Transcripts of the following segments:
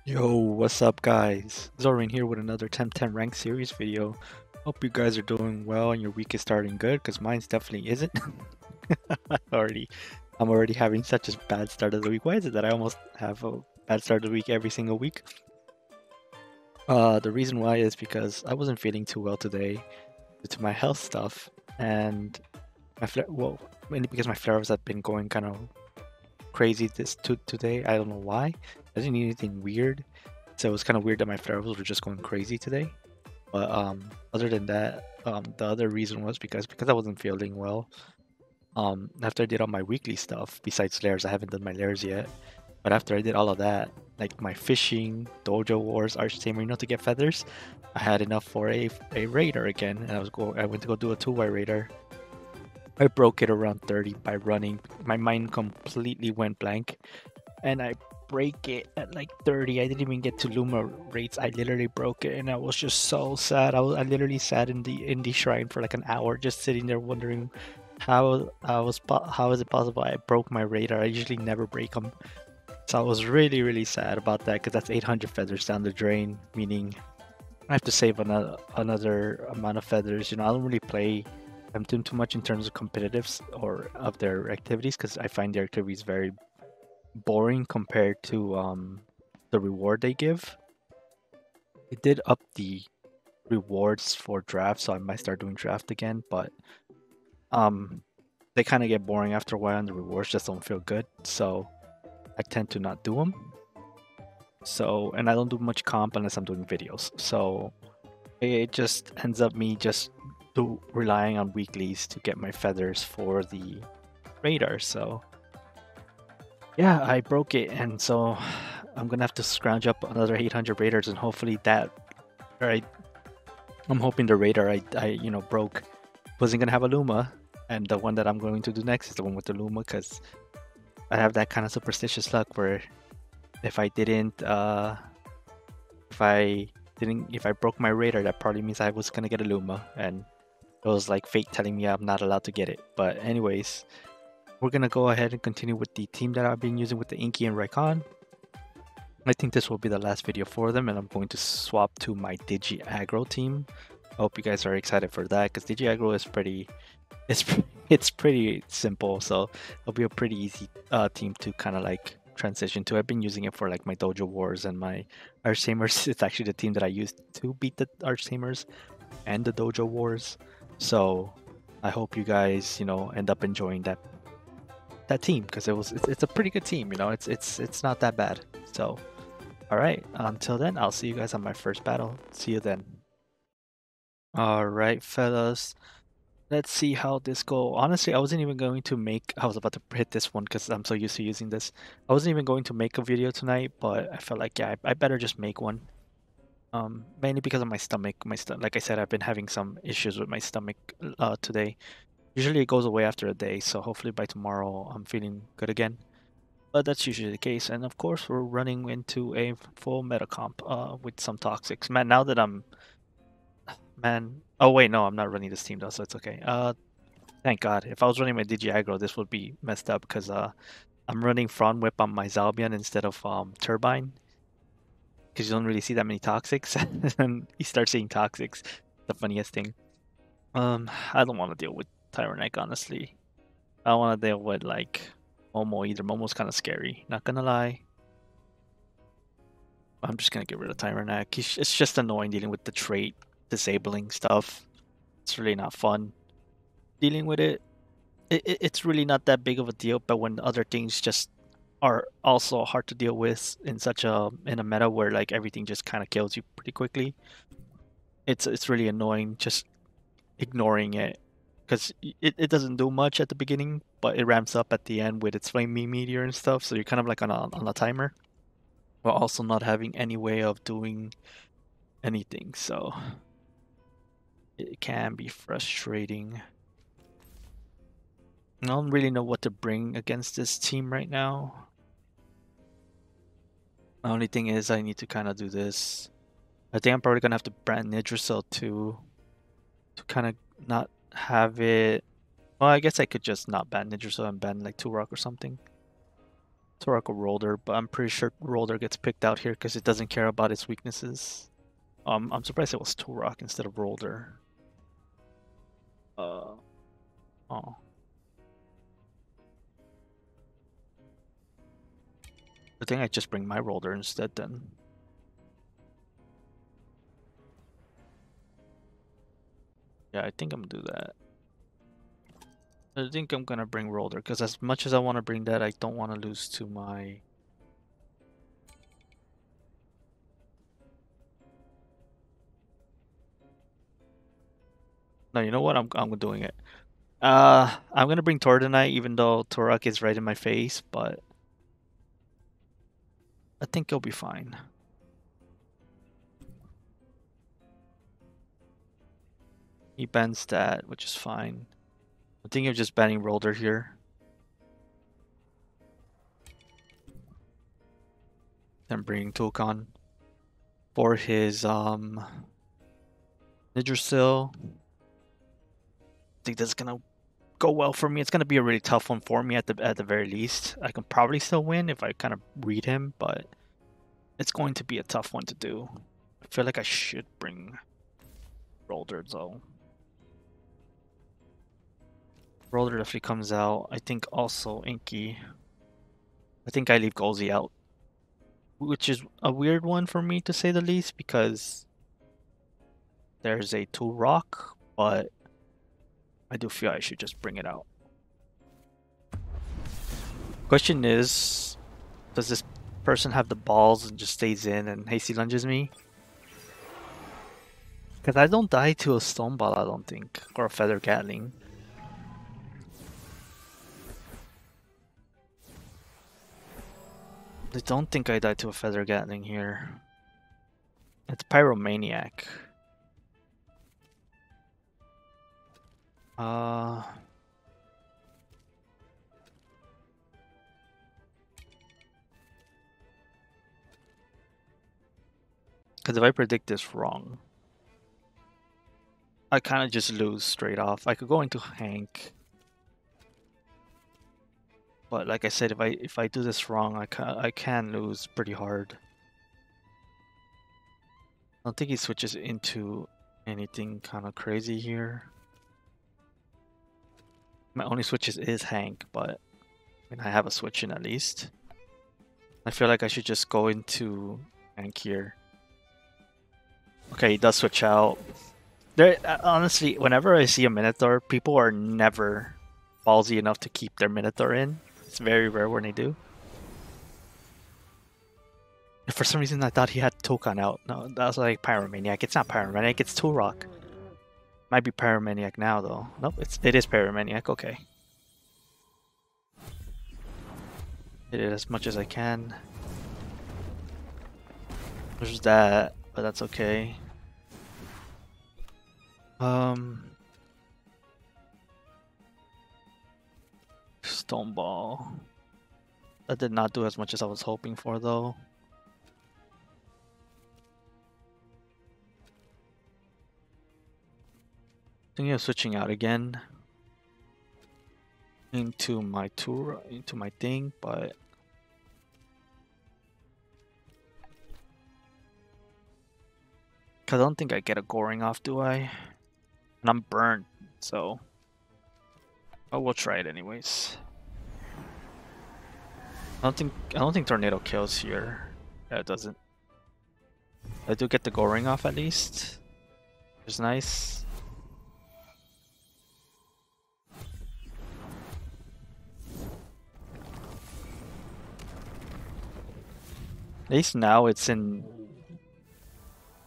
Yo, what's up guys? Zorin here with another TemTem rank series video. Hope you guys are doing well and your week is starting good, because mine's definitely isn't. already, I'm already having such a bad start of the week. Why is it that I almost have a bad start of the week every single week? The reason why is because I wasn't feeling too well today due to my health stuff, and mainly because my flares have been going kind of crazy today. I don't know why. I didn't need anything weird. So it was kind of weird that my flare were just going crazy today. But other than that, the other reason was because I wasn't feeling well. After I did all my weekly stuff, besides layers, I haven't done my layers yet. But after I did all of that, like my fishing, dojo wars, archtamer, to get feathers, I had enough for a raider again, and I went to go do a 2Y raider. I broke it around 30 by running. My mind completely went blank, and I break it at like 30. I didn't even get to Luma rates. I literally broke it, and I was just so sad. I literally sat in the shrine for like an hour, just sitting there wondering how is it possible I broke my radar. I usually never break them, so I was really sad about that, because that's 800 feathers down the drain, meaning I have to save another amount of feathers. I don't really play TemTem too much in terms of competitives or of their activities, because I find their activities very boring compared to the reward they give. It did up the rewards for draft, so I might start doing draft again, but um they kind of get boring after a while, and the rewards just don't feel good, so I tend to not do them. So, and I don't do much comp unless I'm doing videos, so it just ends up me just relying on weeklies to get my feathers for the radar. So yeah, I broke it, and so I'm gonna have to scrounge up another 800 raiders, and hopefully that. Right, I'm hoping the radar I broke wasn't gonna have a Luma, and the one that I'm going to do next is the one with the Luma, because I have that kind of superstitious luck where if I didn't if I broke my radar, that probably means I was gonna get a Luma, and it was like fate telling me I'm not allowed to get it. But anyways, we're gonna go ahead and continue with the team that I've been using with the Inky and Raikon. I think this will be the last video for them, and I'm going to swap to my Digi Aggro team. I hope you guys are excited for that, because Digi Aggro is it's it's pretty simple, so it'll be a pretty easy team to kind of like transition to. I've been using it for like my Dojo Wars and my Archtamers. It's actually the team that I used to beat the Archtamers and the Dojo Wars. So I hope you guys end up enjoying that team, because it's a pretty good team. It's not that bad. So all right, until then, I'll see you guys on my first battle. See you then. All right, fellas. Let's see how this go. Honestly, I wasn't even going to make. I was about to hit this one because I'm so used to using this. I wasn't even going to make a video tonight, but I felt like, yeah, I better just make one. Mainly because of my stomach. Like I said, I've been having some issues with my stomach today. Usually it goes away after a day, so hopefully by tomorrow I'm feeling good again. But that's usually the case. And of course, we're running into a full meta comp with some toxics. Man, now that man. Oh wait, no, I'm not running this team though, so it's okay. Thank God. If I was running my Digi Aggro, this would be messed up, because I'm running Frond Whip on my Zalbian instead of Turbine, because you don't really see that many toxics, and you start seeing toxics. The funniest thing. I don't want to deal with Tyranak, honestly. I don't want to deal with like Momo either. Momo's kind of scary, not gonna lie. I'm just gonna get rid of Tyranak. It's just annoying dealing with the trait disabling stuff. It's really not fun dealing with it. It's really not that big of a deal, but when other things just are also hard to deal with in a meta where like everything just kind of kills you pretty quickly, it's really annoying just ignoring it, because it doesn't do much at the beginning, but it ramps up at the end with its flame meteor and stuff, so you're kind of like on a timer, while also not having any way of doing anything, so it can be frustrating. I don't really know what to bring against this team right now. The only thing is I need to kind of do this. I think I'm probably gonna have to brand Nidrasil to kind of not have it. Well, I guess I could just not ban Nidrasil and ban like 2 Rock or something. Torako Roller, but I'm pretty sure Roller gets picked out here because it doesn't care about its weaknesses. I'm surprised it was Turok instead of Roller. Oh. I think I just bring my Roller instead then. Yeah, I think I'm gonna do that. I think I'm gonna bring Roller because as much as I want to bring that, I don't want to lose to my. No, you know what? I'm doing it. I'm gonna bring Tordonite even though Torak is right in my face, but I think it'll be fine. He bans that, which is fine. I think I'm just banning Roller here. Then bringing Tokan for his Yggdrasil. I think that's gonna go well for me. It's gonna be a really tough one for me at the very least. I can probably still win if I kind of read him, but it's going to be a tough one to do. I feel like I should bring Roller though. Roller definitely comes out. I think also Inky. I think I leave Golzy out, which is a weird one for me to say the least because there's a 2 rock, but I do feel I should just bring it out. Question is, does this person have the balls and just stays in and hasty lunges me? Because I don't die to a stone ball, I don't think, or a feather gatling. I don't think I died to a feather gatling here. It's pyromaniac. Because if I predict this wrong, I kind of just lose straight off. I could go into Hank, but like I said, if I do this wrong, I can lose pretty hard. I don't think he switches into anything kind of crazy here. My only switches is Hank, but I mean I have a switch in at least. I feel like I should just go into Hank here. Okay, he does switch out. There, honestly, whenever I see a Minotaur, people are never ballsy enough to keep their Minotaur in. It's very rare when they do. And for some reason, I thought he had Tokan out. No, that was like Pyromaniac. It's not Pyromaniac, it's Turok. Might be Pyromaniac now, though. Nope, it is Pyromaniac, okay. Hit it as much as I can. There's that, but that's okay. Stone Ball. That did not do as much as I was hoping for, though. Thinking of switching out again into my tour, into my thing, but I don't think I get a goring off, do I? And I'm burnt, so we'll try it anyways. I don't think tornado kills here. Yeah, it doesn't. I do get the goring off at least. Which is nice. At least now it's in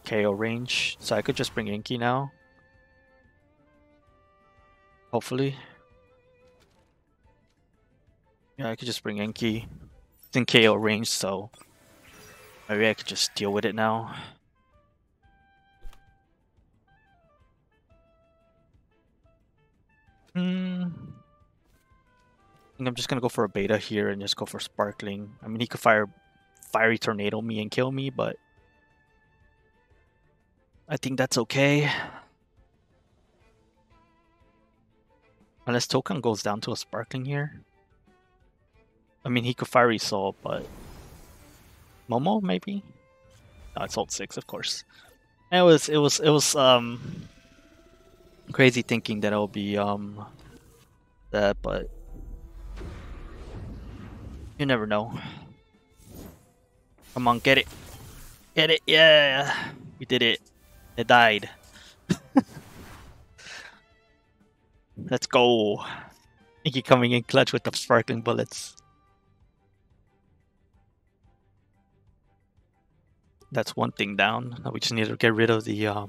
KO range, so I could just bring Inky now. Hopefully. Yeah, I could just bring Inky. It's in KO range, so maybe I could just deal with it now. I think I'm just gonna go for a beta here and just go for sparkling. I mean, he could fiery tornado me and kill me, but I think that's okay. Unless Tokan goes down to a sparkling here. I mean, he could Fiery Soul, but Momo maybe. No, it's Ult 6, of course. And it was crazy thinking that it'll be that, but you never know. Come on, get it. Get it, yeah! We did it. It died. Let's go. Inky coming in clutch with the sparkling bullets. That's one thing down. Now we just need to get rid of the So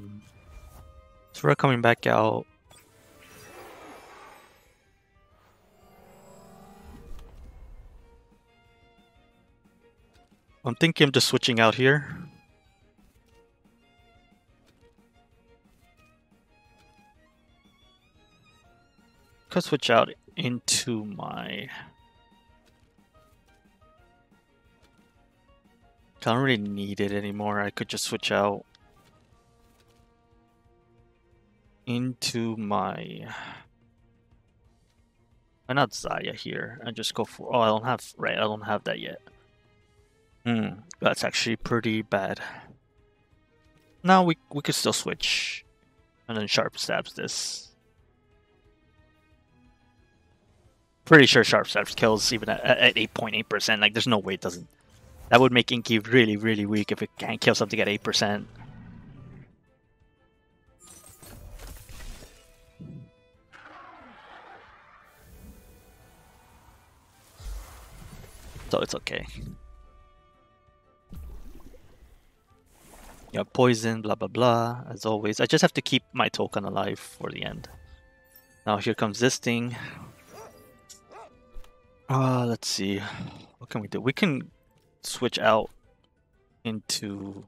we're coming back out. I'm thinking of just switching out here. Could switch out into my... I don't really need it anymore. I could just switch out into my... Why not Zaya here? And just go for... Oh, I don't have... Right, I don't have that yet. That's actually pretty bad. No, we could still switch. And then Sharp Stabs this. Pretty sure Sharp Stabs kills even at 8.8%. Like, there's no way it doesn't. That would make Inky really, really weak if it can't kill something at 8%. So it's okay. Yeah, poison, blah blah blah, as always. I just have to keep my token alive for the end. Now here comes this thing. Let's see. What can we do? We can switch out into...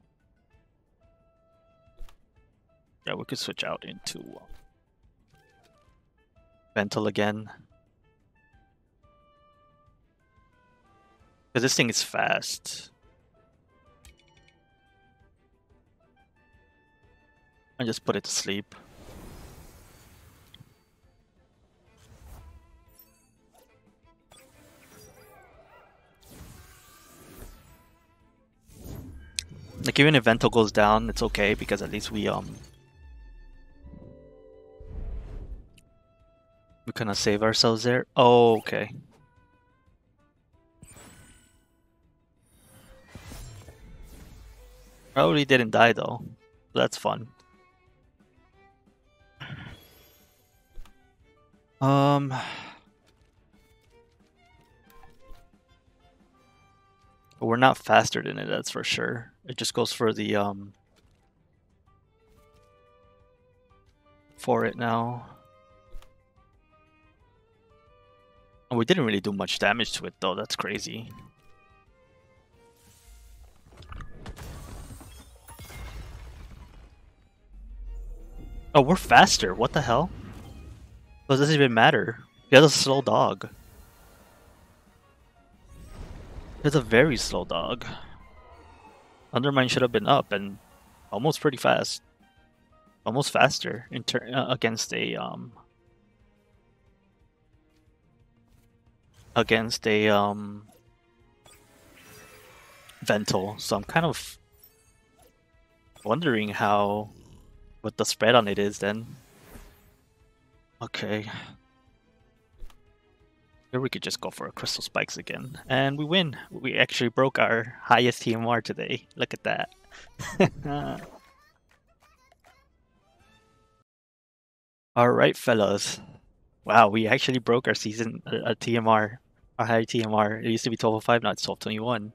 Yeah, we could switch out into Ventil again. Because this thing is fast. And just put it to sleep. Like, even if Ventil goes down, it's okay because at least we kind of save ourselves there. Oh, okay. Probably didn't die though. That's fun. We're not faster than it, that's for sure. It just goes for the for it now. And we didn't really do much damage to it though, that's crazy. Oh, we're faster, what the hell? So it doesn't even matter. He has a slow dog. It's a very slow dog. Undermine should have been up and almost pretty fast. Almost faster in against a Ventil. So I'm kind of wondering what the spread on it is then. Okay. Here we could just go for a Crystal Spikes again. And we win. We actually broke our highest TMR today. Look at that. Alright, fellas. Wow, we actually broke our season TMR. Our high TMR. It used to be 1205, now it's 1221.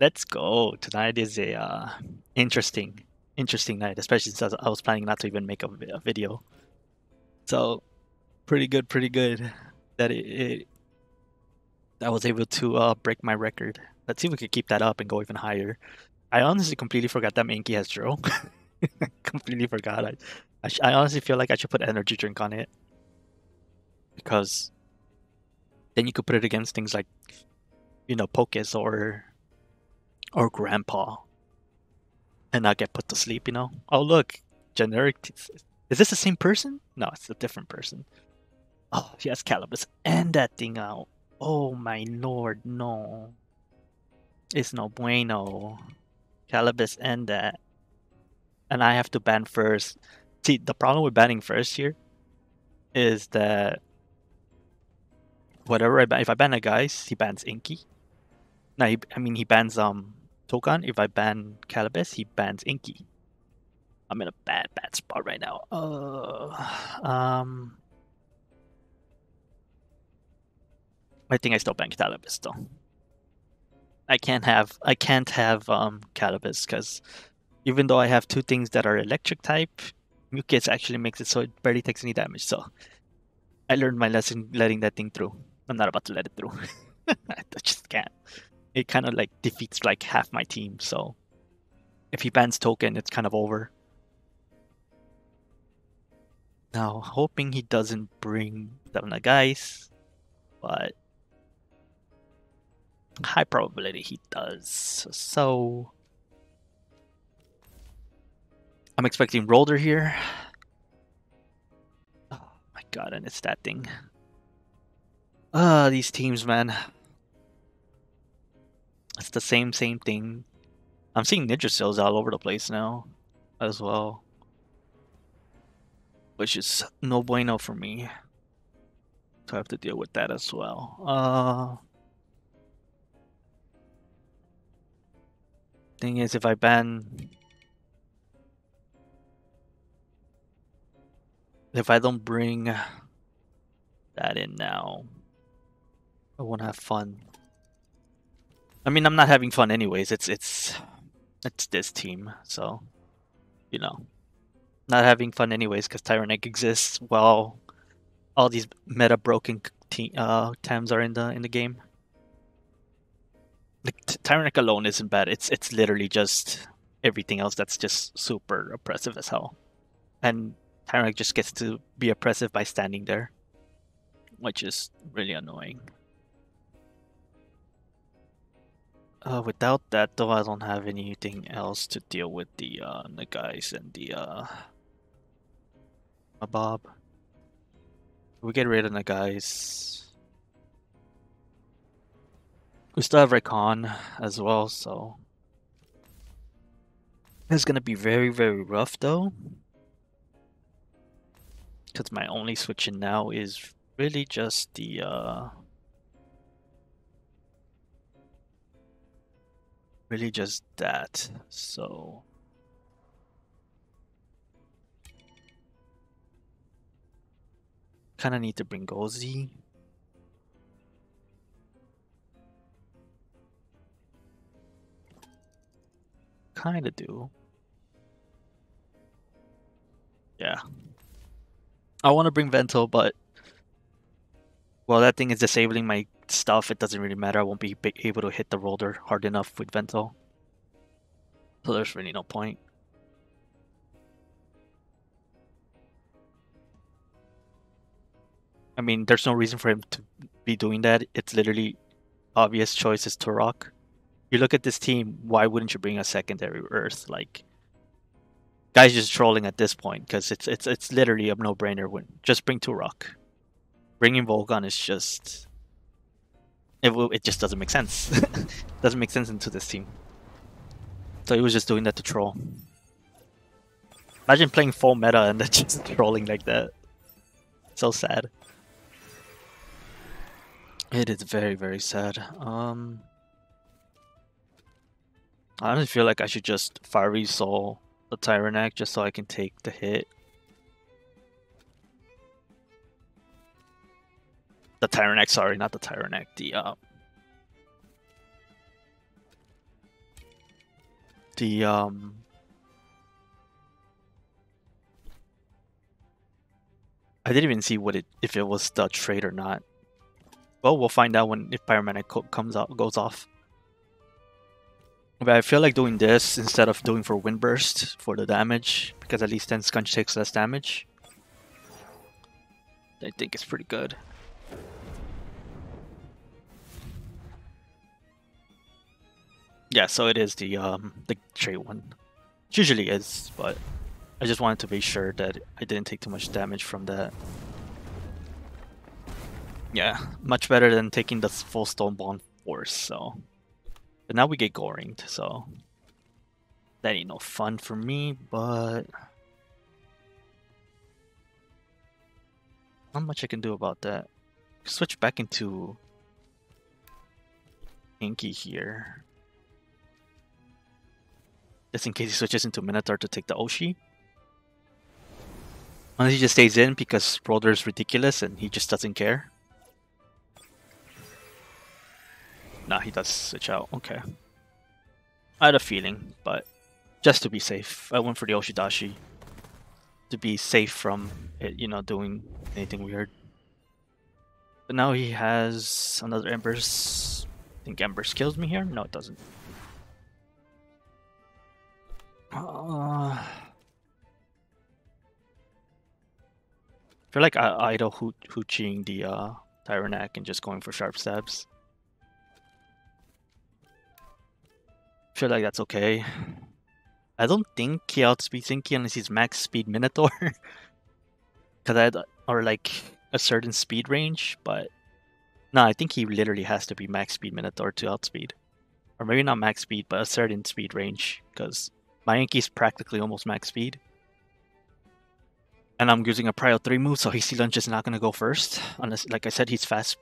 Let's go. Tonight is a interesting night, especially since I was planning not to even make a video. So, pretty good that I was able to break my record. Let's see if we can keep that up and go even higher. I honestly completely forgot that Mankey has Drill. Completely forgot. I honestly feel like I should put energy drink on it. Because then you could put it against things like, you know, Pocus or Grandpa. And not get put to sleep, you know? Oh, look. Generic. Is this the same person? No, it's a different person. Oh, he has Calibus and that thing out. Oh my lord, no. It's no bueno. Calibus and that. And I have to ban first. See, the problem with banning first here is that whatever I ban, if I ban a guys, he bans Inky. No, he bans Tokan. If I ban Calibus, he bans Inky. I'm in a bad spot right now. I think I still ban Calibus though. I can't have Calibus because even though I have two things that are electric type, Mucus actually makes it so it barely takes any damage. So I learned my lesson letting that thing through. I'm not about to let it through. I just can't. It kind of like defeats like half my team. So if he bans token, it's kind of over. Now hoping he doesn't bring the guys, but high probability he does. So I'm expecting Rolder here. Oh my god, and it's that thing. These teams, man. It's the same thing. I'm seeing Ninja Cells all over the place now as well, which is no bueno for me. So I have to deal with that as well. Thing is, if I don't bring that in now, I won't have fun. I mean, I'm not having fun anyways. It's this team, so you know, not having fun anyways because Tyranak exists while all these meta broken Tems are in the game. Like Tyranak alone isn't bad. It's literally just everything else that's just super oppressive as hell, and Tyranak just gets to be oppressive by standing there, which is really annoying. Without that though, I don't have anything else to deal with the guys and the Bob. We get rid of the guys. We still have Recon as well, so it's gonna be very rough though. Because my only switch in now is really just the really just that. So kind of need to bring Gozi. Kind of do. Yeah. I want to bring Vento, but well, that thing is disabling my stuff. It doesn't really matter. I won't be able to hit the roller hard enough with Vento. So there's really no point. I mean, there's no reason for him to be doing that. It's literally obvious choice is Turok. You look at this team, why wouldn't you bring a secondary Earth? Like, guy's just trolling at this point because it's literally a no-brainer. Just bring Turok. Bringing Volgon is just it just doesn't make sense. Doesn't make sense into this team. So he was just doing that to troll. Imagine playing full meta and then just trolling like that. So sad. It is very sad. I honestly feel like I should just fire resoul the Tyranak just so I can take the hit. The Tyranak, sorry, not the Tyranak. I didn't even see if it was the trade or not. Well, we'll find out if Pyromantic goes off. But I feel like doing this instead of doing for Windburst for the damage, because at least then Scunch takes less damage. I think it's pretty good. Yeah, so it is the trade one. It usually is, but I just wanted to be sure that I didn't take too much damage from that. Yeah, much better than taking the full Stone Bond Force, so... But now we get Goringed, so... That ain't no fun for me, but... Not much I can do about that. Switch back into... Inky here. Just in case he switches into Minotaur to take the Oshi. Unless he just stays in because Roder's ridiculous and he just doesn't care. Nah, he does switch out. Okay. I had a feeling, but just to be safe, I went for the Oshidashi. To be safe from it, you know, doing anything weird. But now he has another Embers. I think Embers kills me here? No, it doesn't. I feel like I idle hooching the Tyranak and just going for sharp stabs. I feel like that's okay. I don't think he outspeeds Inky unless he's max speed Minotaur. Cause I had, or like a certain speed range, but no, I think he literally has to be max speed Minotaur to outspeed. Or maybe not max speed, but a certain speed range, because my Inky's practically almost max speed. And I'm using a Prio 3 move, so Hasty Lunge is not gonna go first. Unless, like I said, he's fast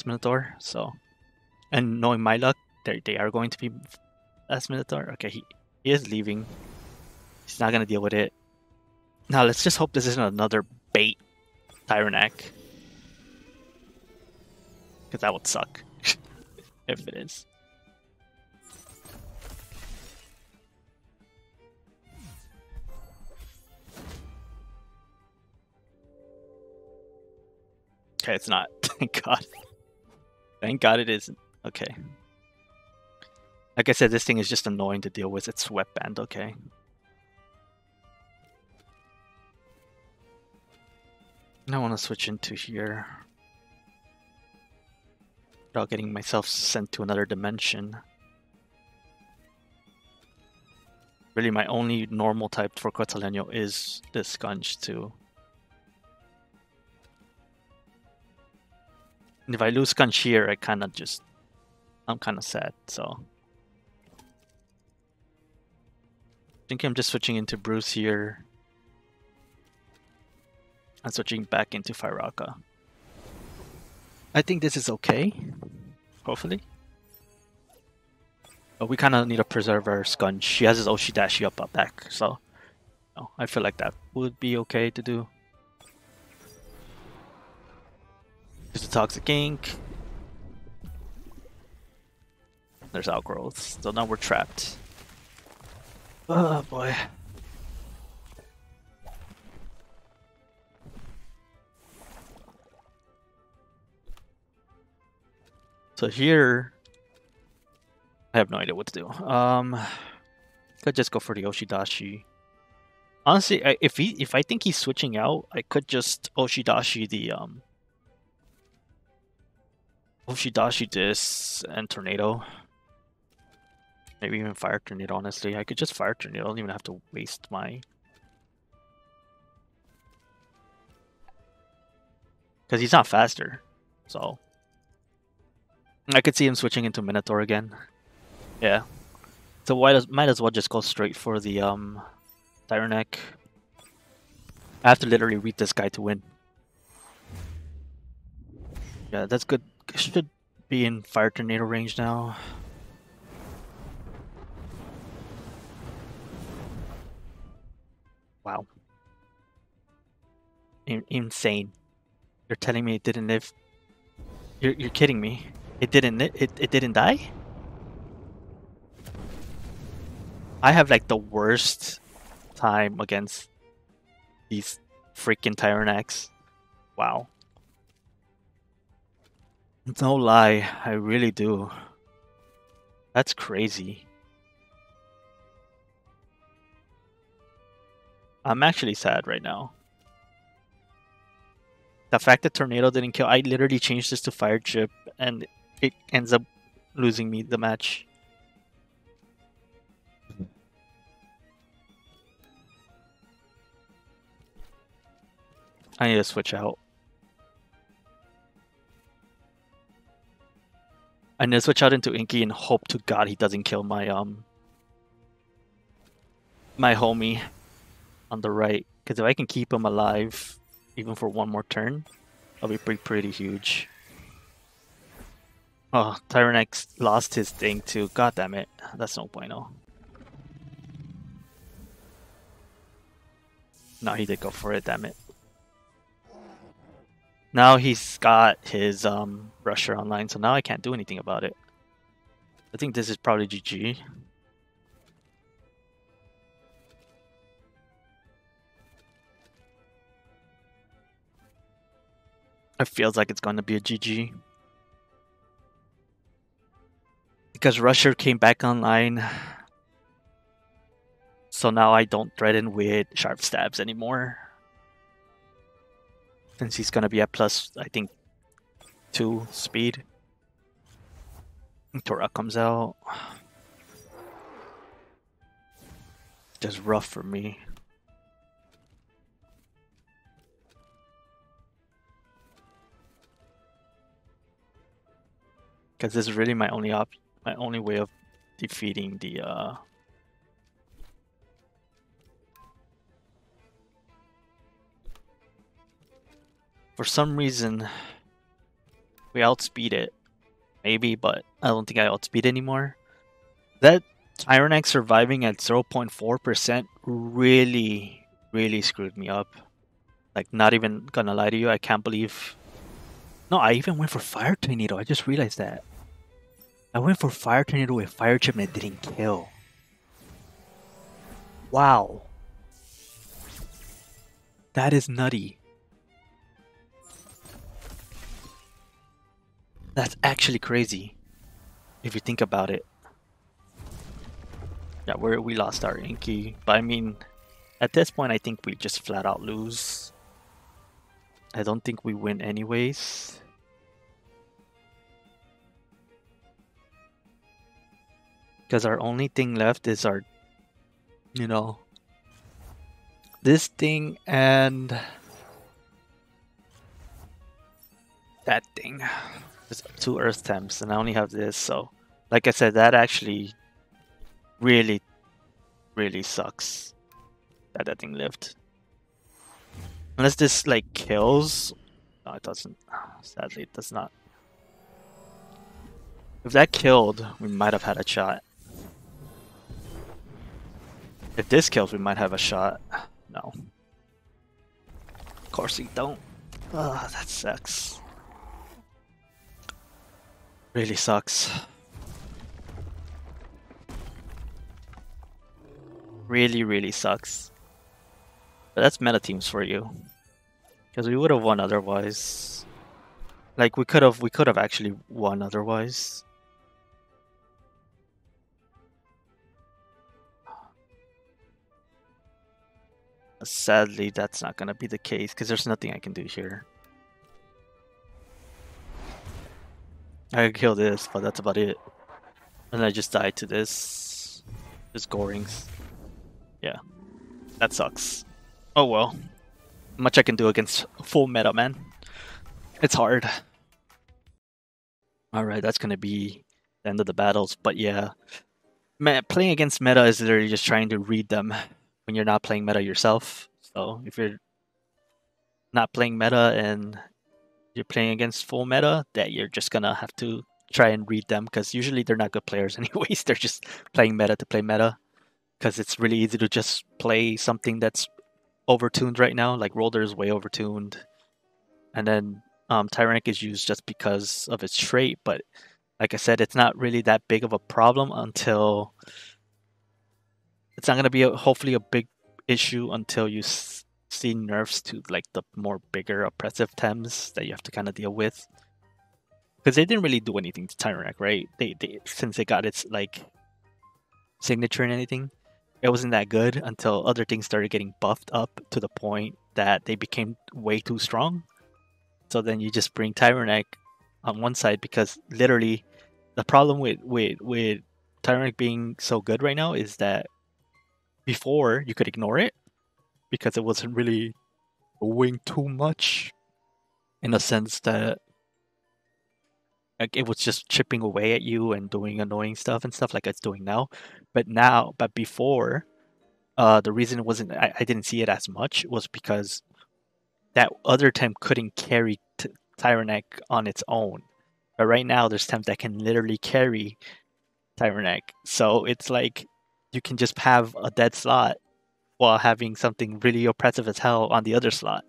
Minotaur, so. And knowing my luck, they are going to be fast Minotaur. Okay, he is leaving. He's not gonna deal with it. Now let's just hope this isn't another bait Tyranak. Because that would suck. If it is. Okay, it's not. Thank God. Thank God it isn't. Okay. Like I said, this thing is just annoying to deal with. It's sweatband, okay. I want to switch into here without getting myself sent to another dimension. Really, my only normal type for Quetzaleno is this Skunge too. And if I lose Skunge here, I'm kind of sad, so. I think I'm just switching into Bruce here. I'm switching back into Firaka. I think this is okay, hopefully. But we kind of need to preserve our Skunge. She has his Oshidashi up back, so I feel like that would be okay to do. There's a Toxic Ink. There's Outgrowths, so now we're trapped. Oh boy. So here, I have no idea what to do. Could just go for the Oshidashi. Honestly, if I think he's switching out, I could just Oshidashi the Oshidashi this and Tornado. Maybe even Fire Tornado, honestly. I could just Fire Tornado, I don't even have to waste my... Because he's not faster, so... I could see him switching into Minotaur again. Yeah. So might as well just go straight for the Tyranak. I have to literally read this guy to win. Yeah, that's good. Should be in Fire Tornado range now. Wow. Insane. You're telling me it didn't live? You're kidding me. It didn't die? I have like the worst time against these freaking Tyranaks. Wow. No lie, I really do. That's crazy. I'm actually sad right now. The fact that Tornado didn't kill, I literally changed this to Fire Chip and it ends up losing me the match. I need to switch out. I'm gonna switch out into Inky and hope to God he doesn't kill my my homie on the right. Because if I can keep him alive even for one more turn, that'll be pretty huge. Oh, Tyranak lost his thing too. God damn it. That's no bueno. No, he did go for it, damn it. Now he's got his rusher online, so now I can't do anything about it. I think this is probably GG. It feels like it's going to be a GG. Because rusher came back online. So now I don't threaten with sharp stabs anymore. Since he's going to be at plus, I think, 2 speed. Tyranak comes out. Just rough for me. Because this is really my only way of defeating the for some reason we outspeed it. Maybe, but I don't think I outspeed anymore. That Tyranak surviving at 0.4% really screwed me up. Like, not even gonna lie to you, I can't believe. No, I even went for Fire Tornado. I just realized that. I went for Fire Tornado with Fire Chip and it didn't kill. Wow. That is nutty. That's actually crazy, if you think about it. Yeah, we lost our Inky, but I mean, at this point, I think we just flat out lose. I don't think we win anyways. Because our only thing left is our, you know, this thing and that thing. There's 2 Earth Temps, and I only have this, so like I said, that actually really sucks that that thing lived. Unless this like kills. No, it doesn't. Sadly, it does not. If that killed, we might have had a shot. If this kills, we might have a shot. No. Of course we don't. Ah, that sucks. Really sucks. Really sucks. But that's meta teams for you. Because we would have won otherwise. Like we could have actually won otherwise. Sadly, that's not gonna be the case because there's nothing I can do here. I could kill this, but that's about it. And I just died to this. Just Gorings. Yeah. That sucks. Oh well. Much I can do against full meta, man. It's hard. Alright, that's gonna be the end of the battles, but yeah. Playing against meta is literally just trying to read them when you're not playing meta yourself. So if you're not playing meta and you're playing against full meta, that you're just gonna have to try and read them because usually they're not good players anyways. They're just playing meta to play meta because it's really easy to just play something that's overtuned right now. Like Roller is way overtuned, and then Tyranak is used just because of its trait. But like I said, it's not really that big of a problem until it's not gonna be hopefully a big issue until you see nerfs to like the more bigger oppressive Tems that you have to kind of deal with. Because they didn't really do anything to Tyranak, right? They since they got its like signature and anything, it wasn't that good until other things started getting buffed up to the point that they became way too strong. So then you just bring Tyranak on one side because literally the problem with Tyranak being so good right now is that before you could ignore it because it wasn't really doing too much in a sense that Like it was just chipping away at you and doing annoying stuff and stuff like it's doing now. But before, the reason it wasn't I didn't see it as much was because that other temp couldn't carry Tyranak on its own. But right now, there's temps that can literally carry Tyranak. So it's like you can just have a dead slot while having something really oppressive as hell on the other slot.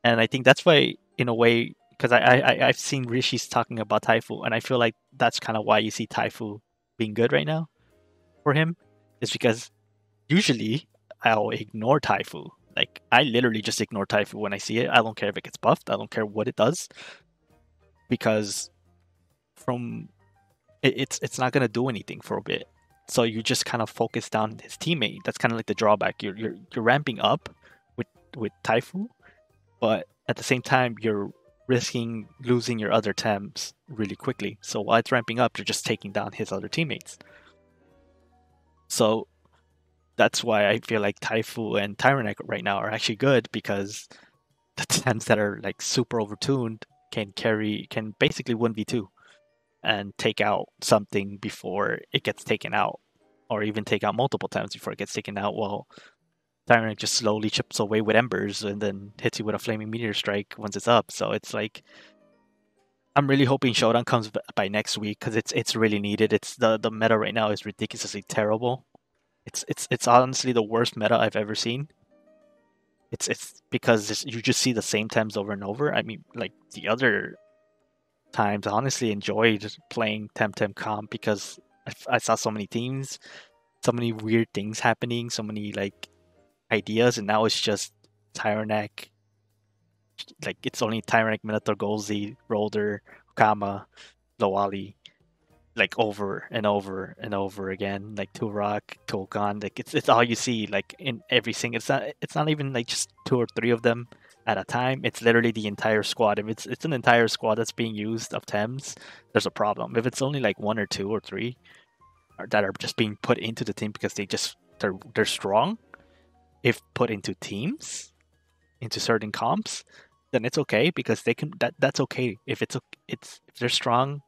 And I think that's why, in a way, because I've seen Rishi's talking about Taifu, and I feel like that's kind of why you see Taifu being good right now for him, is because usually I'll ignore Taifu. Like I literally just ignore Taifu when I see it. I don't care if it gets buffed. I don't care what it does, because from it's not gonna do anything for a bit. So you just kind of focus down his teammate. That's kind of like the drawback. You're ramping up with Taifu, but at the same time you're risking losing your other Tems really quickly. So while it's ramping up, you're just taking down his other teammates. So that's why I feel like Taifu and Tyranak right now are actually good, because the Tems that are like super overtuned can basically 1v2 and take out something before it gets taken out, or even take out multiple times before it gets taken out, while Tyranak just slowly chips away with embers and then hits you with a flaming meteor strike once it's up. So it's like, I'm really hoping Showdown comes by next week, because it's really needed. It's the meta right now is ridiculously terrible. It's honestly the worst meta I've ever seen. It's because you just see the same times over and over. I mean, like the other times, I honestly enjoyed playing TemTem comp because I saw so many teams, so many weird things happening, so many like ideas, and now it's just Tyranak. Like it's only Tyranak, Minotaur, Golzi, Rolder, Kama, Lawali, like over and over and over again, like Turok, Tolgan. Like it's all you see, like in every single. It's not even like just two or three of them at a time. It's literally the entire squad. If it's an entire squad that's being used of Thames, there's a problem. If it's only like one or two or three that are just being put into the team because they're strong, if put into teams, into certain comps, then it's okay, because they can that's okay if it's if they're strong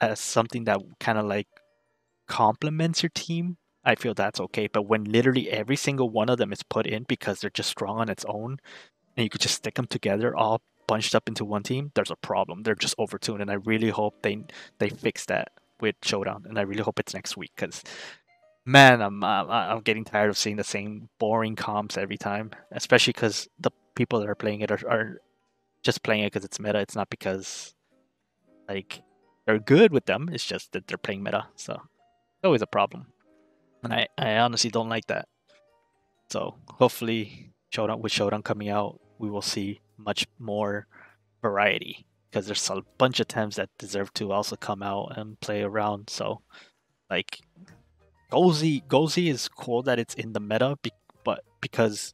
as something that kind of like complements your team. I feel that's okay. But when literally every single one of them is put in because they're just strong on its own, and you could just stick them together all bunched up into one team, there's a problem. They're just overtuned, and I really hope they fix that with Showdown, and I really hope it's next week, because man, I'm getting tired of seeing the same boring comps every time, especially because the people that are playing it are just playing it because it's meta. It's not because like they're good with them. It's just that they're playing meta. So it's always a problem, and I honestly don't like that. So hopefully, Showdown coming out, we will see much more variety, because there's a bunch of teams that deserve to also come out and play around. So like Golzi is cool that it's in the meta, but because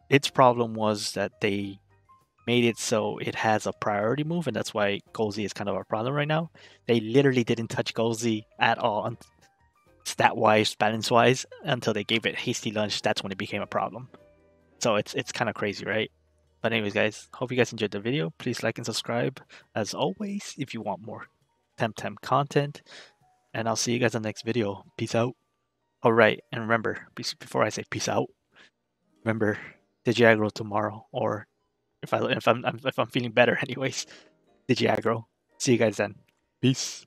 its problem was that they made it so it has a priority move, and that's why Golzi is kind of a problem right now. They literally didn't touch Golzi at all, stat-wise, balance-wise, until they gave it hasty lunge. That's when it became a problem. So it's kind of crazy, right? But anyways, guys, hope you guys enjoyed the video. Please like and subscribe, as always, if you want more TemTem content. And I'll see you guys in the next video. Peace out. All right, and remember, before I say peace out, remember, Digiagro tomorrow, or if I'm feeling better, anyways, Digiagro. See you guys then. Peace.